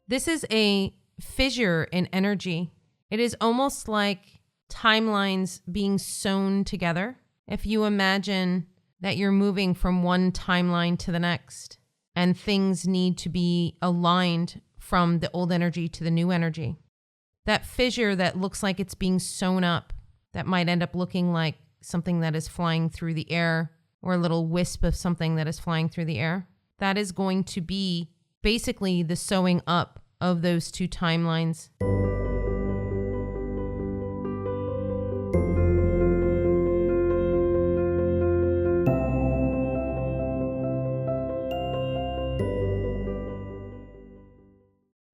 This is a fissure in energy. It is almost like timelines being sewn together. If you imagine that you're moving from one timeline to the next and things need to be aligned from the old energy to the new energy, that fissure that looks like it's being sewn up, that might end up looking like something that is flying through the air or a little wisp of something that is flying through the air, that is going to be basically the sewing up of those two timelines.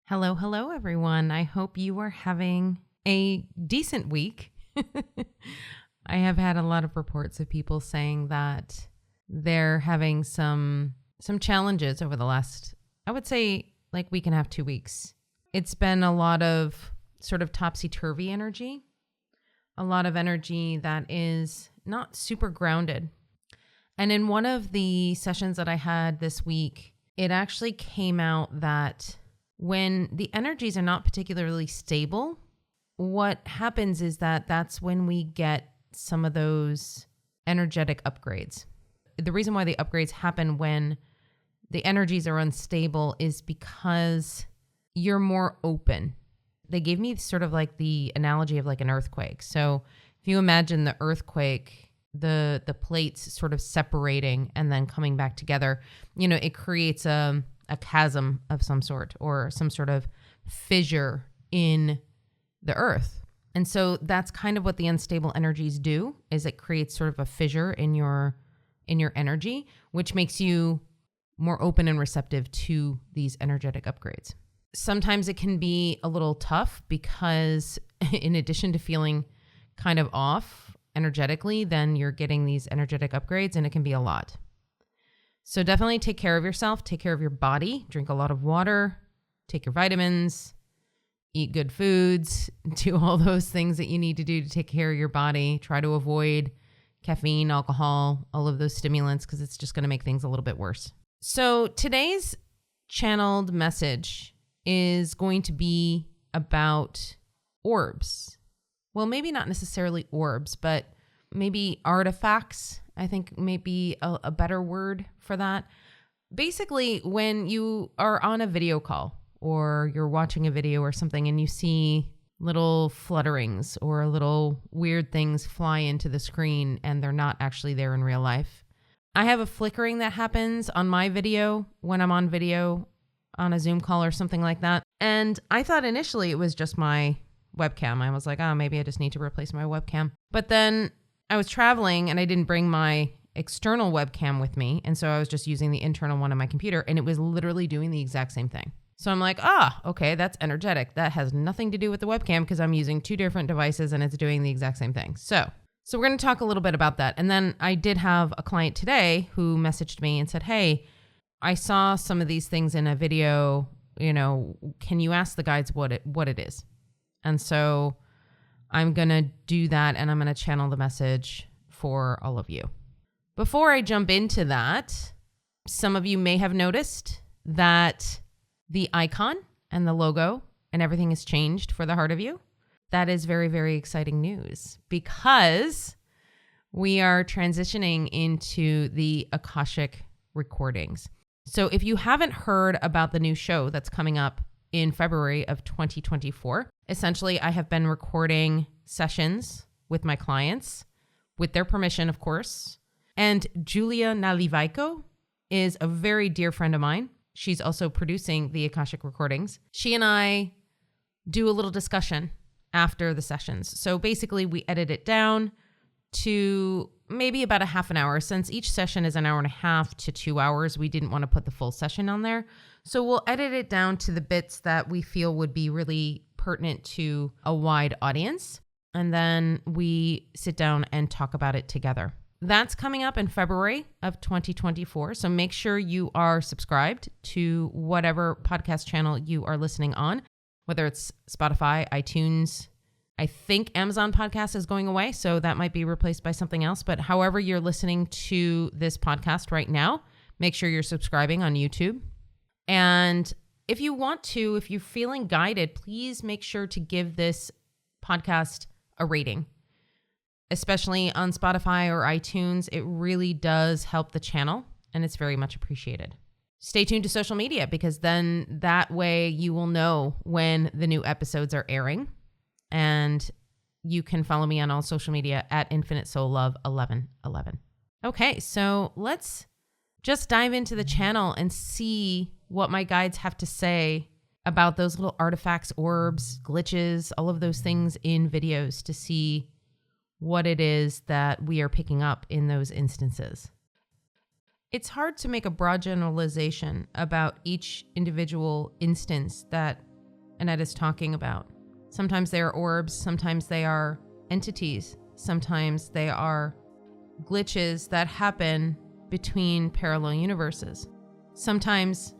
Hello, everyone. I hope you are having a decent week. I have had a lot of reports of people saying that they're having some challenges over the last, I would say, like week and a half, 2 weeks. It's been a lot of sort of topsy-turvy energy, a lot of energy that is not super grounded. And in one of the sessions that I had this week, it actually came out that when the energies are not particularly stable, what happens is that that's when we get some of those energetic upgrades. The reason why the upgrades happen when the energies are unstable is because you're more open. They gave me sort of like the analogy of like an earthquake. So if you imagine the earthquake, the plates sort of separating and then coming back together, you know, it creates a chasm of some sort or some sort of fissure in the earth. And so that's kind of what the unstable energies do, is it creates sort of a fissure in your energy, which makes you more open and receptive to these energetic upgrades. Sometimes it can be a little tough because in addition to feeling kind of off energetically, then you're getting these energetic upgrades and it can be a lot. So definitely take care of yourself, take care of your body, drink a lot of water, take your vitamins, eat good foods, do all those things that you need to do to take care of your body. Try to avoid caffeine, alcohol, all of those stimulants, because it's just going to make things a little bit worse. So today's channeled message is going to be about orbs. Well, maybe not necessarily orbs, but maybe artifacts. I think maybe a better word for that. Basically, when you are on a video call or you're watching a video or something and you see little flutterings or little weird things fly into the screen and they're not actually there in real life. I have a flickering that happens on my video when I'm on video on a Zoom call or something like that. And I thought initially it was just my webcam. I was like, oh, maybe I just need to replace my webcam. But then I was traveling and I didn't bring my external webcam with me. And so I was just using the internal one on my computer and it was literally doing the exact same thing. So I'm like, okay, that's energetic. That has nothing to do with the webcam because I'm using two different devices and it's doing the exact same thing. So we're going to talk a little bit about that. And then I did have a client today who messaged me and said, hey, I saw some of these things in a video, you know, can you ask the guides what it is? And so I'm going to do that and I'm going to channel the message for all of you. Before I jump into that, some of you may have noticed that the icon and the logo and everything has changed for the Heart of You. That is very, very exciting news because we are transitioning into the Akashic recordings. So if you haven't heard about the new show that's coming up in February of 2024, essentially I have been recording sessions with my clients with their permission, of course. And Julia Nalivaiko is a very dear friend of mine. She's also producing the Akashic recordings. She and I do a little discussion after the sessions. So basically we edit it down to maybe about a half an hour. Since each session is an hour and a half to 2 hours, we didn't want to put the full session on there. So we'll edit it down to the bits that we feel would be really pertinent to a wide audience. And then we sit down and talk about it together. That's coming up in February of 2024. So make sure you are subscribed to whatever podcast channel you are listening on, whether it's Spotify, iTunes, I think Amazon Podcast is going away, so that might be replaced by something else. But however you're listening to this podcast right now, make sure you're subscribing on YouTube. And if you want to, if you're feeling guided, please make sure to give this podcast a rating, especially on Spotify or iTunes. It really does help the channel, and it's very much appreciated. Stay tuned to social media, because then that way you will know when the new episodes are airing. And you can follow me on all social media at Infinite Soul Love 1111. Okay, so let's just dive into the channel and see what my guides have to say about those little artifacts, orbs, glitches, all of those things in videos, to see what it is that we are picking up in those instances. It's hard to make a broad generalization about each individual instance that Annette is talking about. Sometimes they are orbs, sometimes they are entities, sometimes they are glitches that happen between parallel universes. Sometimes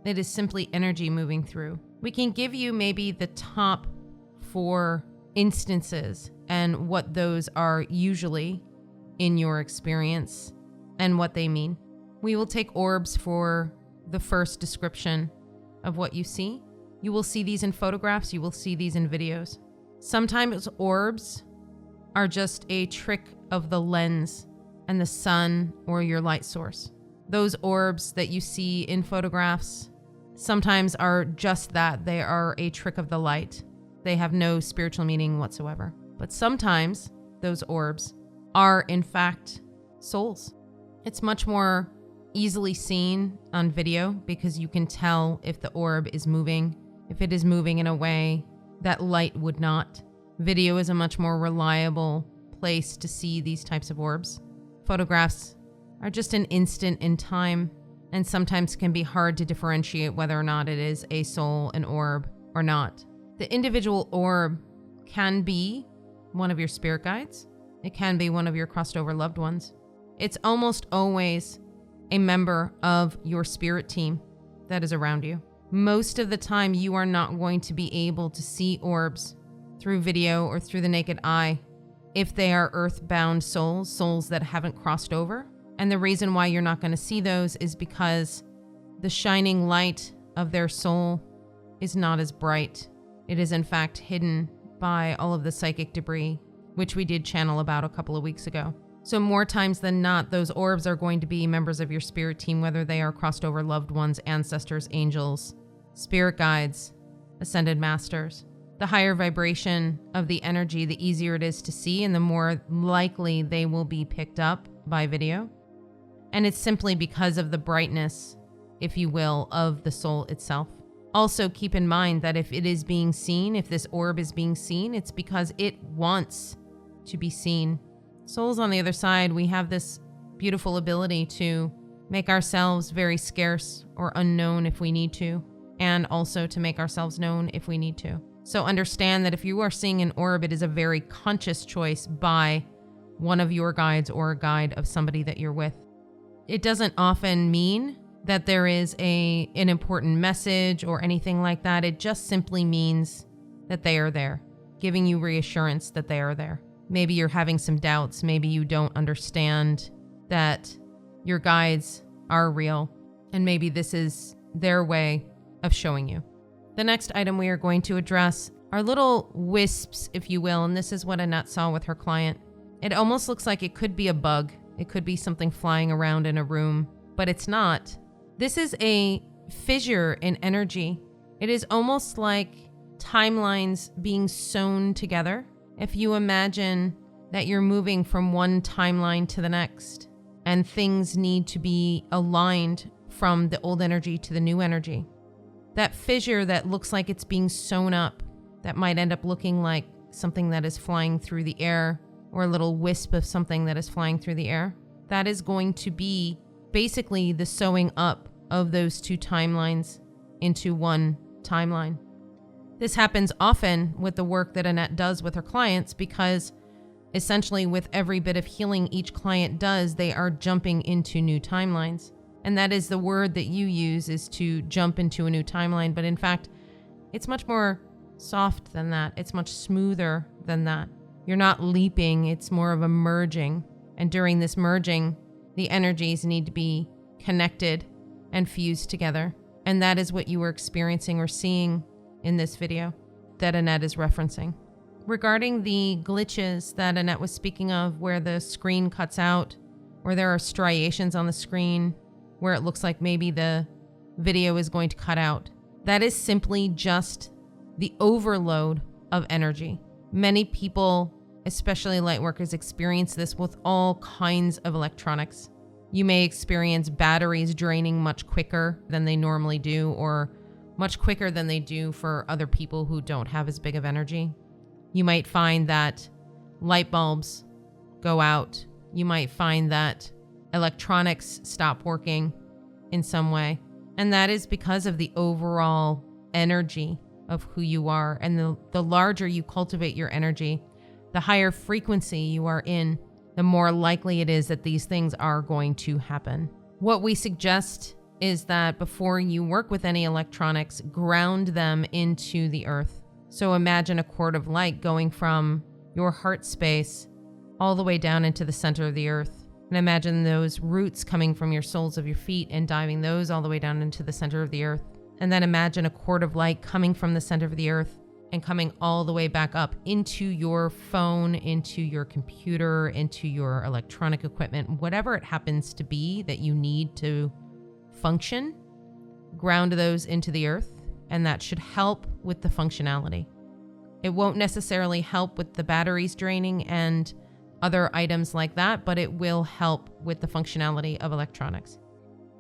it is simply energy moving through. We can give you maybe the top 4 instances and what those are usually in your experience and what they mean. We will take orbs for the first description of what you see. You will see these in photographs. You will see these in videos. Sometimes orbs are just a trick of the lens and the sun or your light source. Those orbs that you see in photographs sometimes are just that. They are a trick of the light. They have no spiritual meaning whatsoever. But sometimes those orbs are, in fact, souls. It's much more easily seen on video because you can tell if the orb is moving, if it is moving in a way that light would not. Video is a much more reliable place to see these types of orbs. Photographs are just an instant in time and sometimes can be hard to differentiate whether or not it is a soul, an orb, or not. The individual orb can be one of your spirit guides. It can be one of your crossed over loved ones. It's almost always a member of your spirit team that is around you. Most of the time, you are not going to be able to see orbs through video or through the naked eye if they are earthbound souls, souls that haven't crossed over. And the reason why you're not going to see those is because the shining light of their soul is not as bright. It is in fact hidden by all of the psychic debris, which we did channel about a couple of weeks ago. So more times than not, those orbs are going to be members of your spirit team, whether they are crossed over loved ones, ancestors, angels, spirit guides, ascended masters. The higher vibration of the energy, the easier it is to see, and the more likely they will be picked up by video. And it's simply because of the brightness, if you will, of the soul itself. Also, keep in mind that if it is being seen, if this orb is being seen, it's because it wants to be seen. Souls on the other side, we have this beautiful ability to make ourselves very scarce or unknown if we need to, and also to make ourselves known if we need to. So understand that if you are seeing an orb, it is a very conscious choice by one of your guides or a guide of somebody that you're with. It doesn't often mean that there is an important message or anything like that. It just simply means that they are there, giving you reassurance that they are there. Maybe you're having some doubts. Maybe you don't understand that your guides are real, and maybe this is their way of showing you. The next item we are going to address are little wisps, if you will, and this is what Annette saw with her client. It almost looks like it could be a bug. It could be something flying around in a room, but it's not. This is a fissure in energy. It is almost like timelines being sewn together. If you imagine that you're moving from one timeline to the next, and things need to be aligned from the old energy to the new energy, that fissure that looks like it's being sewn up, that might end up looking like something that is flying through the air, or a little wisp of something that is flying through the air, that is going to be basically the sewing up of those two timelines into one timeline. This happens often with the work that Annette does with her clients, because essentially with every bit of healing each client does, they are jumping into new timelines. And that is the word that you use, is to jump into a new timeline. But in fact, it's much more soft than that. It's much smoother than that. You're not leaping, it's more of a merging. And during this merging, the energies need to be connected and fused together. And that is what you were experiencing or seeing in this video that Annette is referencing. Regarding the glitches that Annette was speaking of, where the screen cuts out, or there are striations on the screen, where it looks like maybe the video is going to cut out, that is simply just the overload of energy. Many people, especially light workers, experience this with all kinds of electronics. You may experience batteries draining much quicker than they normally do, or much quicker than they do for other people who don't have as big of energy. You might find that light bulbs go out. You might find that electronics stop working in some way. And that is because of the overall energy of who you are. And the larger you cultivate your energy, the higher frequency you are in, the more likely it is that these things are going to happen. What we suggest is that before you work with any electronics, ground them into the earth. So imagine a cord of light going from your heart space all the way down into the center of the earth. And imagine those roots coming from your soles of your feet and diving those all the way down into the center of the earth. And then imagine a cord of light coming from the center of the earth and coming all the way back up into your phone, into your computer, into your electronic equipment, whatever it happens to be that you need to function. Ground those into the earth, and that should help with the functionality. It won't necessarily help with the batteries draining and other items like that, but it will help with the functionality of electronics.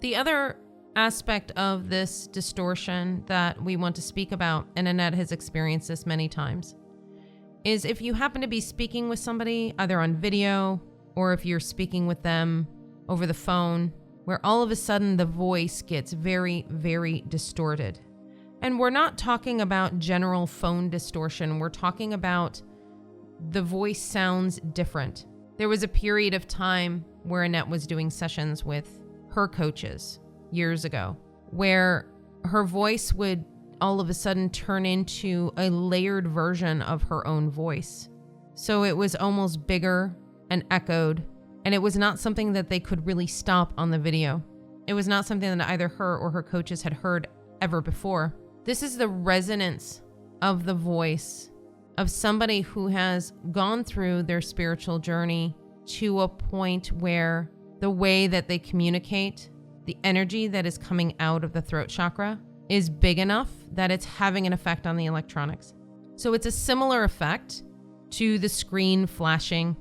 The other aspect of this distortion that we want to speak about, and Annette has experienced this many times, is if you happen to be speaking with somebody either on video or if you're speaking with them over the phone, where all of a sudden the voice gets very, very distorted. And we're not talking about general phone distortion. We're talking about the voice sounds different. There was a period of time where Annette was doing sessions with her coaches years ago, where her voice would all of a sudden turn into a layered version of her own voice. So it was almost bigger and echoed, and it was not something that they could really stop on the video. It was not something that either her or her coaches had heard ever before. This is the resonance of the voice of somebody who has gone through their spiritual journey to a point where the way that they communicate, the energy that is coming out of the throat chakra, is big enough that it's having an effect on the electronics. So it's a similar effect to the screen flashing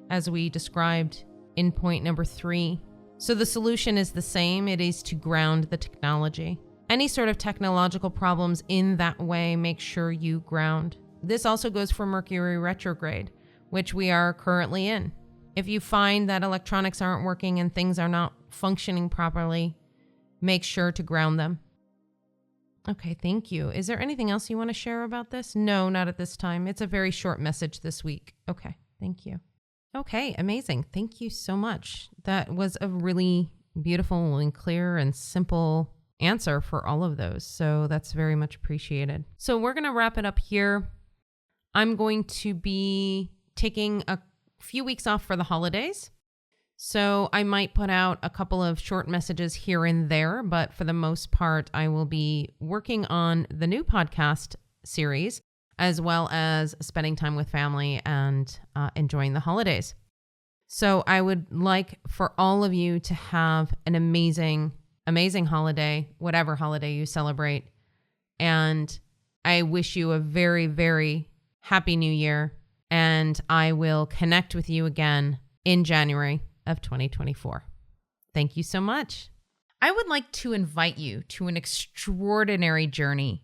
as we described in point number 3. So the solution is the same. It is to ground the technology. Any sort of technological problems in that way, make sure you ground. This also goes for Mercury retrograde, which we are currently in. If you find that electronics aren't working and things are not functioning properly, make sure to ground them. Okay, thank you. Is there anything else you want to share about this? No, not at this time. It's a very short message this week. Okay, thank you. Okay, amazing. Thank you so much. That was a really beautiful and clear and simple answer for all of those. So that's very much appreciated. So we're going to wrap it up here. I'm going to be taking a few weeks off for the holidays. So I might put out a couple of short messages here and there, but for the most part, I will be working on the new podcast series, as well as spending time with family and enjoying the holidays. So I would like for all of you to have an amazing holiday, whatever holiday you celebrate. And I wish you a very, very happy new year. And I will connect with you again in January of 2024. Thank you so much. I would like to invite you to an extraordinary journey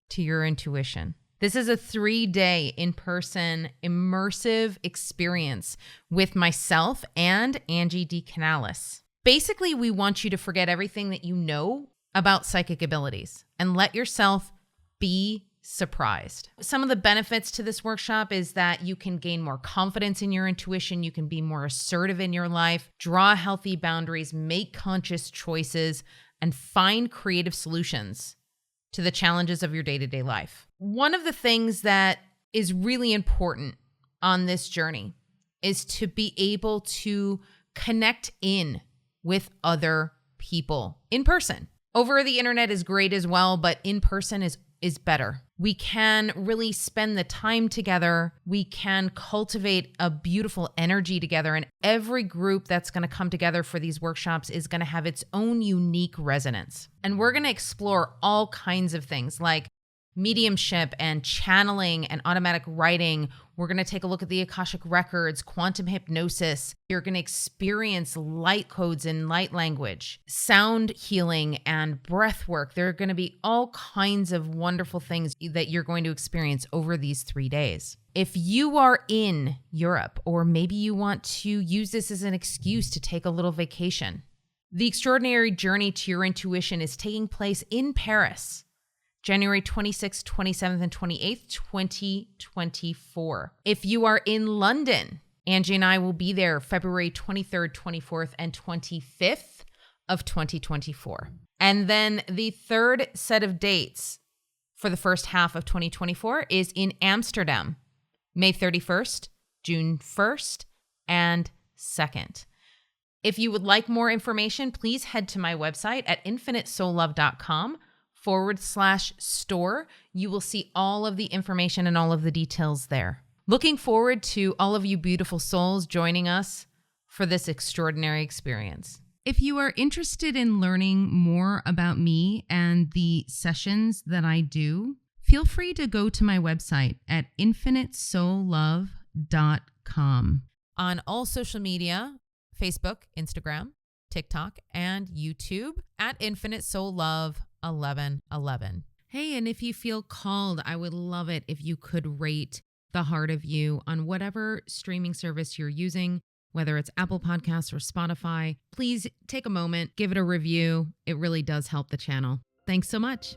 to your intuition. This is a 3-day in-person immersive experience with myself and Angie Decanales. Basically, we want you to forget everything that you know about psychic abilities and let yourself be surprised. Some of the benefits to this workshop is that you can gain more confidence in your intuition, you can be more assertive in your life, draw healthy boundaries, make conscious choices, and find creative solutions to the challenges of your day-to-day life. One of the things that is really important on this journey is to be able to connect in with other people in person. Over the internet is great as well, but in person is better. We can really spend the time together. We can cultivate a beautiful energy together. And every group that's going to come together for these workshops is going to have its own unique resonance. And we're going to explore all kinds of things like mediumship and channeling and automatic writing. We're going to take a look at the Akashic records, quantum hypnosis. You're going to experience light codes and light language, sound healing and breath work. There are going to be all kinds of wonderful things that you're going to experience over these 3 days. If you are in Europe, or maybe you want to use this as an excuse to take a little vacation, the extraordinary journey to your intuition is taking place in Paris, January 26th, 27th, and 28th, 2024. If you are in London, Angie and I will be there February 23rd, 24th, and 25th of 2024. And then the third set of dates for the first half of 2024 is in Amsterdam, May 31st, June 1st, and 2nd. If you would like more information, please head to my website at infinitesoullove.com/store. You will see all of the information and all of the details there. Looking forward to all of you beautiful souls joining us for this extraordinary experience. If you are interested in learning more about me and the sessions that I do, feel free to go to my website at infinitesoullove.com. On all social media, Facebook, Instagram, TikTok, and YouTube at Infinite Soul Love 1111. Hey, and if you feel called, I would love it if you could rate The Heart of You on whatever streaming service you're using, whether it's Apple Podcasts or Spotify. Please take a moment, give it a review. It really does help the channel. Thanks so much.